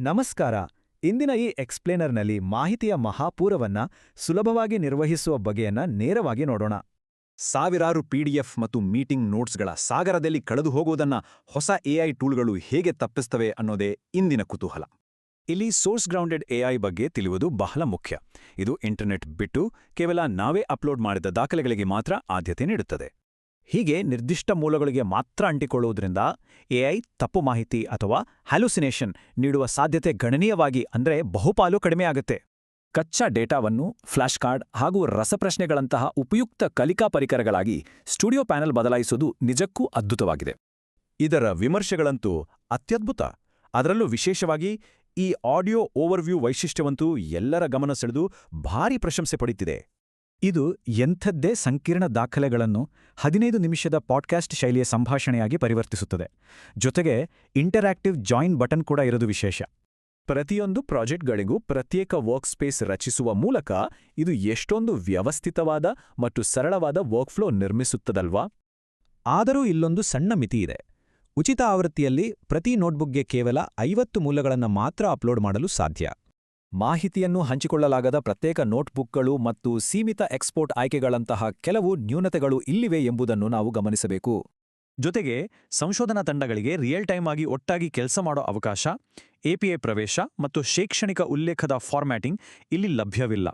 ನಮಸ್ಕಾರ. ಇಂದಿನ ಈ ಎಕ್ಸ್ಪ್ಲೇನರ್ನಲ್ಲಿ ಮಾಹಿತಿಯ ಮಹಾಪೂರವನ್ನ ಸುಲಭವಾಗಿ ನಿರ್ವಹಿಸುವ ಬಗೆಯನ್ನ ನೇರವಾಗಿ ನೋಡೋಣ. ಸಾವಿರಾರು PDF ಮತ್ತು ಮೀಟಿಂಗ್ ನೋಟ್ಸ್ಗಳ ಸಾಗರದಲ್ಲಿ ಕಳೆದು ಹೋಗುವುದನ್ನ ಹೊಸ AI ಟೂಲ್ಗಳು ಹೇಗೆ ತಪ್ಪಿಸ್ತವೆ ಅನ್ನೋದೇ ಇಂದಿನ ಕುತೂಹಲ. ಇಲ್ಲಿ ಸೋರ್ಸ್ ಗ್ರೌಂಡೆಡ್ AI ಬಗ್ಗೆ ತಿಳಿಯುವುದು ಬಹಳ ಮುಖ್ಯ. ಇದು ಇಂಟರ್ನೆಟ್ ಬಿಟ್ಟು ಕೇವಲ ನಾವೇ ಅಪ್ಲೋಡ್ ಮಾಡಿದ ದಾಖಲೆಗಳಿಗೆ ಮಾತ್ರ ಆದ್ಯತೆ ನೀಡುತ್ತದೆ. ಹೀಗೆ ನಿರ್ದಿಷ್ಟ ಮೂಲಗಳಿಗೆ ಮಾತ್ರ ಅಂಟಿಕೊಳ್ಳುವುದರಿಂದ AI ತಪ್ಪು ಮಾಹಿತಿ ಅಥವಾ ಹ್ಯಾಲುಸಿನೇಷನ್ ನೀಡುವ ಸಾಧ್ಯತೆ ಗಣನೀಯವಾಗಿ ಅಂದ್ರೆ ಬಹುಪಾಲು ಕಡಿಮೆಯಾಗುತ್ತೆ. ಕಚ್ಚಾ ಡೇಟಾವನ್ನು ಫ್ಲಾಶ್ ಕಾರ್ಡ್ ಹಾಗೂ ರಸಪ್ರಶ್ನೆಗಳಂತಹ ಉಪಯುಕ್ತ ಕಲಿಕಾ ಪರಿಕರಗಳಾಗಿ ಸ್ಟುಡಿಯೋ ಪ್ಯಾನೆಲ್ ಬದಲಾಯಿಸುವುದು ನಿಜಕ್ಕೂ ಅದ್ಭುತವಾಗಿದೆ. ಇದರ ವಿಮರ್ಶೆಗಳಂತೂ ಅತ್ಯದ್ಭುತ. ಅದರಲ್ಲೂ ವಿಶೇಷವಾಗಿ ಈ ಆಡಿಯೋ ಓವರ್ವ್ಯೂ ವೈಶಿಷ್ಟ್ಯವಂತೂ ಎಲ್ಲರ ಗಮನ ಸೆಳೆದು ಭಾರೀ ಪ್ರಶಂಸೆ ಪಡೆಯುತ್ತಿದೆ. ಇದು ಎಂಥದ್ದೇ ಸಂಕೀರ್ಣ ದಾಖಲೆಗಳನ್ನು 15 ನಿಮಿಷದ ಪಾಡ್ಕಾಸ್ಟ್ ಶೈಲಿಯ ಸಂಭಾಷಣೆಯಾಗಿ ಪರಿವರ್ತಿಸುತ್ತದೆ. ಜೊತೆಗೆ ಇಂಟರಾಕ್ಟಿವ್ ಜಾಯಿನ್ ಬಟನ್ ಕೂಡ ಇರೋದು ವಿಶೇಷ. ಪ್ರತಿಯೊಂದು ಪ್ರಾಜೆಕ್ಟ್ಗಳಿಗೂ ಪ್ರತ್ಯೇಕ ವರ್ಕ್ಸ್ಪೇಸ್ ರಚಿಸುವ ಮೂಲಕ ಇದು ಎಷ್ಟೊಂದು ವ್ಯವಸ್ಥಿತವಾದ ಮತ್ತು ಸರಳವಾದ ವರ್ಕ್ಫ್ಲೋ ನಿರ್ಮಿಸುತ್ತದಲ್ವಾ? ಆದರೂ ಇಲ್ಲೊಂದು ಸಣ್ಣ ಮಿತಿ ಇದೆ. ಉಚಿತ ಆವೃತ್ತಿಯಲ್ಲಿ ಪ್ರತಿ ನೋಟ್ಬುಕ್ಗೆ ಕೇವಲ 50 ಮೂಲಗಳನ್ನು ಮಾತ್ರ ಅಪ್ಲೋಡ್ ಮಾಡಲು ಸಾಧ್ಯ. ಮಾಹಿತಿಯನ್ನು ಹಂಚಿಕೊಳ್ಳಲಾಗದ ಪ್ರತ್ಯೇಕ ನೋಟ್ಬುಕ್ಗಳು ಮತ್ತು ಸೀಮಿತ ಎಕ್ಸ್ಪೋರ್ಟ್ ಆಯ್ಕೆಗಳಂತಹ ಕೆಲವು ನ್ಯೂನತೆಗಳು ಇಲ್ಲಿವೆ ಎಂಬುದನ್ನು ನಾವು ಗಮನಿಸಬೇಕು. ಜೊತೆಗೆ ಸಂಶೋಧನಾ ತಂಡಗಳಿಗೆ ರಿಯಲ್ ಟೈಮ್ ಆಗಿ ಒಟ್ಟಾಗಿ ಕೆಲಸ ಮಾಡೋ ಅವಕಾಶ, API ಪ್ರವೇಶ ಮತ್ತು ಶೈಕ್ಷಣಿಕ ಉಲ್ಲೇಖದ ಫಾರ್ಮ್ಯಾಟಿಂಗ್ ಇಲ್ಲಿ ಲಭ್ಯವಿಲ್ಲ.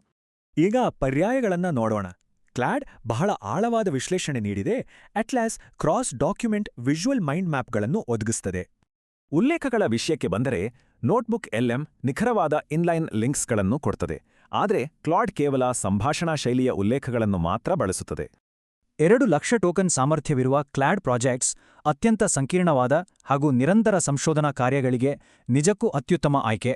ಈಗ ಪರ್ಯಾಯಗಳನ್ನ ನೋಡೋಣ. ಕ್ಲಾಡ್ ಬಹಳ ಆಳವಾದ ವಿಶ್ಲೇಷಣೆ ನೀಡಿದೆ. Atlas cross document visual mind ಮ್ಯಾಪ್ಗಳನ್ನು ಒದಗಿಸುತ್ತದೆ. ಉಲ್ಲೇಖಗಳ ವಿಷಯಕ್ಕೆ ಬಂದರೆ ನೋಟ್ಬುಕ್ LM ನಿಖರವಾದ ಇನ್ಲೈನ್ ಲಿಂಕ್ಸ್ಗಳನ್ನು ಕೊಡ್ತದೆ. ಆದರೆ ಕ್ಲಾಡ್ ಕೇವಲ ಸಂಭಾಷಣಾ ಶೈಲಿಯ ಉಲ್ಲೇಖಗಳನ್ನು ಮಾತ್ರ ಬಳಸುತ್ತದೆ. 2 ಲಕ್ಷ ಟೋಕನ್ ಸಾಮರ್ಥ್ಯವಿರುವ ಕ್ಲಾಡ್ ಪ್ರಾಜೆಕ್ಟ್ಸ್ ಅತ್ಯಂತ ಸಂಕೀರ್ಣವಾದ ಹಾಗೂ ನಿರಂತರ ಸಂಶೋಧನಾ ಕಾರ್ಯಗಳಿಗೆ ನಿಜಕ್ಕೂ ಅತ್ಯುತ್ತಮ ಆಯ್ಕೆ.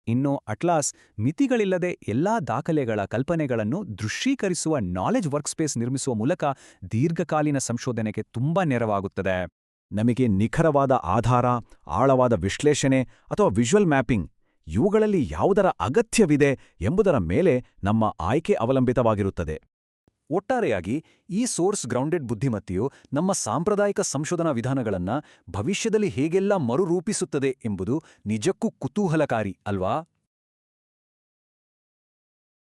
ಇನ್ನು ಅಟ್ಲಾಸ್ ಮಿತಿಗಳಿಲ್ಲದೆ ಎಲ್ಲಾ ದಾಖಲೆಗಳ ಕಲ್ಪನೆಗಳನ್ನು ದೃಶ್ಯೀಕರಿಸುವ ನಾಲೆಜ್ ವರ್ಕ್ಸ್ಪೇಸ್ ನಿರ್ಮಿಸುವ ಮೂಲಕ ದೀರ್ಘಕಾಲೀನ ಸಂಶೋಧನೆಗೆ ತುಂಬಾ ನೆರವಾಗುತ್ತದೆ. ನಮಗೆ ನಿಖರವಾದ ಆಧಾರ, ಆಳವಾದ ವಿಶ್ಲೇಷಣೆ ಅಥವಾ ವಿಜುವಲ್ ಮ್ಯಾಪಿಂಗ್ ಇವುಗಳಲ್ಲಿ ಯಾವುದರ ಅಗತ್ಯವಿದೆ ಎಂಬುದರ ಮೇಲೆ ನಮ್ಮ ಆಯ್ಕೆ ಅವಲಂಬಿತವಾಗಿರುತ್ತದೆ. ಒಟ್ಟಾರೆಯಾಗಿ ಈ ಸೋರ್ಸ್ ಗ್ರೌಂಡೆಡ್ ಬುದ್ಧಿಮತ್ತೆಯು ನಮ್ಮ ಸಾಂಪ್ರದಾಯಿಕ ಸಂಶೋಧನಾ ವಿಧಾನಗಳನ್ನು ಭವಿಷ್ಯದಲ್ಲಿ ಹೇಗೆಲ್ಲ ಮರುರೂಪಿಸುತ್ತದೆ ಎಂಬುದು ನಿಜಕ್ಕೂ ಕುತೂಹಲಕಾರಿ ಅಲ್ವಾ?